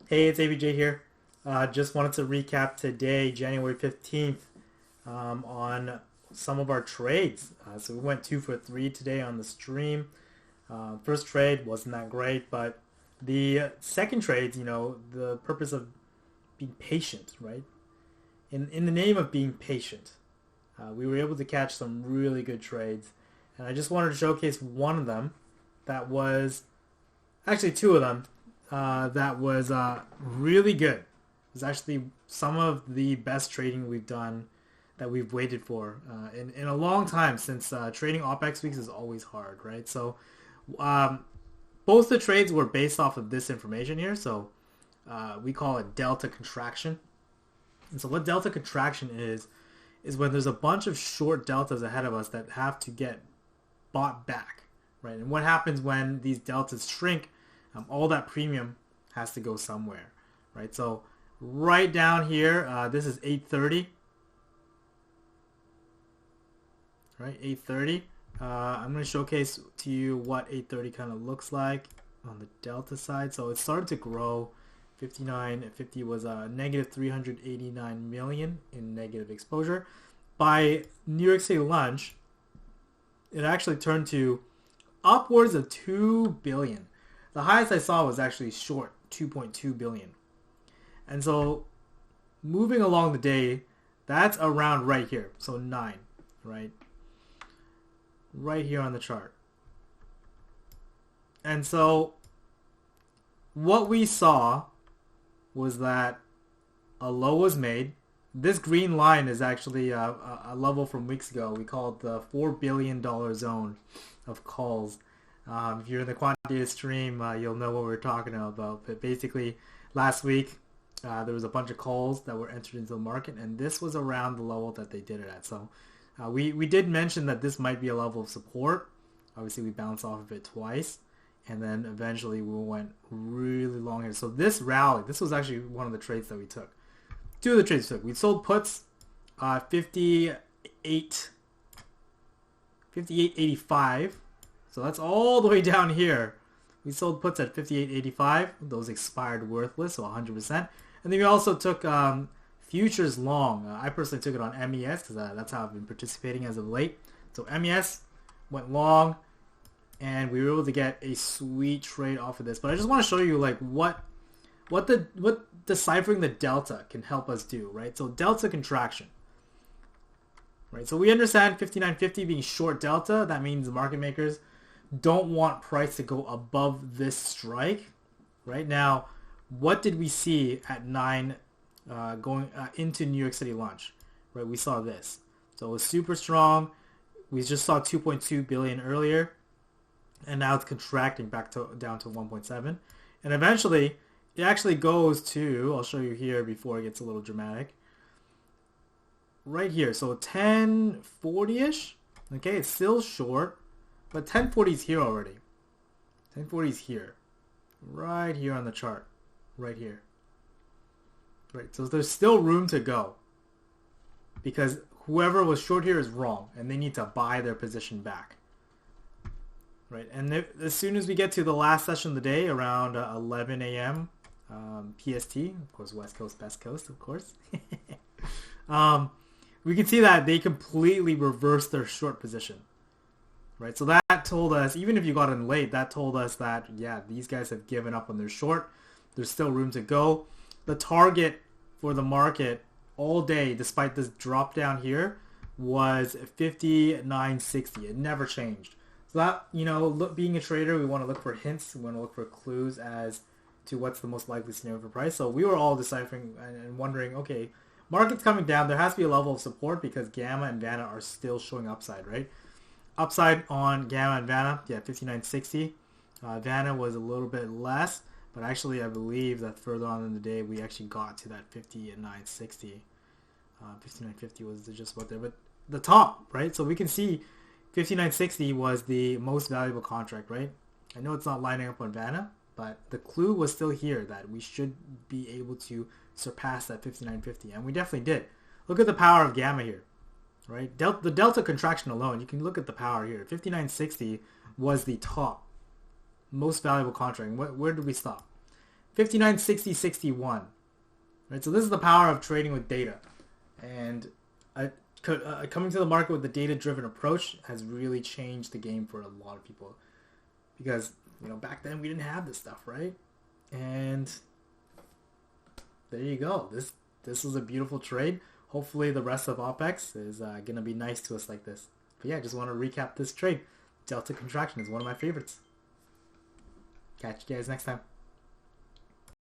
Hey, it's ABJ here. Just wanted to recap today, January 15th, on some of our trades. So we went 2 for 3 today on the stream. First trade wasn't that great, but the second trades, the purpose of being patient, right? In the name of being patient, we were able to catch some really good trades. And I just wanted to showcase one of them that was, actually two of them, that was really good. It was actually some of the best trading we've done that we've waited for in a long time, since trading OPEX weeks is always hard, right? So both the trades were based off of this information here. So we call it delta contraction. And so what delta contraction is when there's a bunch of short deltas ahead of us that have to get bought back, right? And what happens when these deltas shrink? All that premium has to go somewhere, right? So right down here, this is 830, right? 830. I'm going to showcase to you what 830 kind of looks like on the delta side. So it started to grow. 59.50 was negative 389 million in negative exposure. By New York City lunch, it actually turned to upwards of 2 billion. The highest I saw was actually short, 2.2 billion. And so moving along the day, that's around right here. So 9, right? Right here on the chart. And so what we saw was that a low was made. This green line is actually a level from weeks ago. We call it the $4 billion zone of calls. If you're in the QuantData stream, you'll know what we're talking about. But basically, last week, there was a bunch of calls that were entered into the market, and this was around the level that they did it at. So we did mention that this might be a level of support. Obviously, we bounced off of it twice, and then eventually we went really long here. So this rally, this was actually one of the trades that we took. Two of the trades we took. We sold puts 58.85. So that's all the way down here. We sold puts at 58.85. Those expired worthless, so 100%. And then we also took futures long. I personally took it on MES because that's how I've been participating as of late. So MES went long, and we were able to get a sweet trade off of this. But I just want to show you like what deciphering the delta can help us do, right? So delta contraction. Right? So we understand 59.50 being short delta. That means the market makers don't want price to go above this strike. Right now, what did we see at 9 going into New York City lunch? Right, we saw this. So it was super strong. We just saw 2.2 billion earlier, and now it's contracting back down to 1.7, and eventually it actually goes to, I'll show you here before it gets a little dramatic. Right here, so 1040-ish. Okay, it's still short, but 1040 is here already. 1040 is here. Right here on the chart. Right here. Right, so there's still room to go. Because whoever was short here is wrong, and they need to buy their position back. Right, and as soon as we get to the last session of the day, around 11 a.m. PST, of course, West Coast, Best Coast, of course. We can see that they completely reversed their short position. Right, so that told us, even if you got in late, that told us that, yeah, these guys have given up on their short. There's still room to go. The target for the market all day, despite this drop down here, was 59.60. It never changed. So that, being a trader, we want to look for hints. We want to look for clues as to what's the most likely scenario for price. So we were all deciphering and wondering, okay, market's coming down. There has to be a level of support because Gamma and Vanna are still showing upside, right? Upside on Gamma and Vanna, yeah, 59.60. Vanna was a little bit less, but actually I believe that further on in the day we actually got to that 59.60. 59.50 was just about there, but the top, right? So we can see 59.60 was the most valuable contract, right? I know it's not lining up on Vanna, but the clue was still here that we should be able to surpass that 59.50, and we definitely did. Look at the power of Gamma here. Right, the delta contraction alone, you can look at the power here. 59.60 was the top most valuable contract. Where did we stop? 59, 60, 61. Right, so this is the power of trading with data, and coming to the market with the data-driven approach has really changed the game for a lot of people, because back then we didn't have this stuff, right? And there you go. This was a beautiful trade. Hopefully the rest of OPEX is gonna be nice to us like this. But yeah, just want to recap this trade. Delta Contraction is one of my favorites. Catch you guys next time.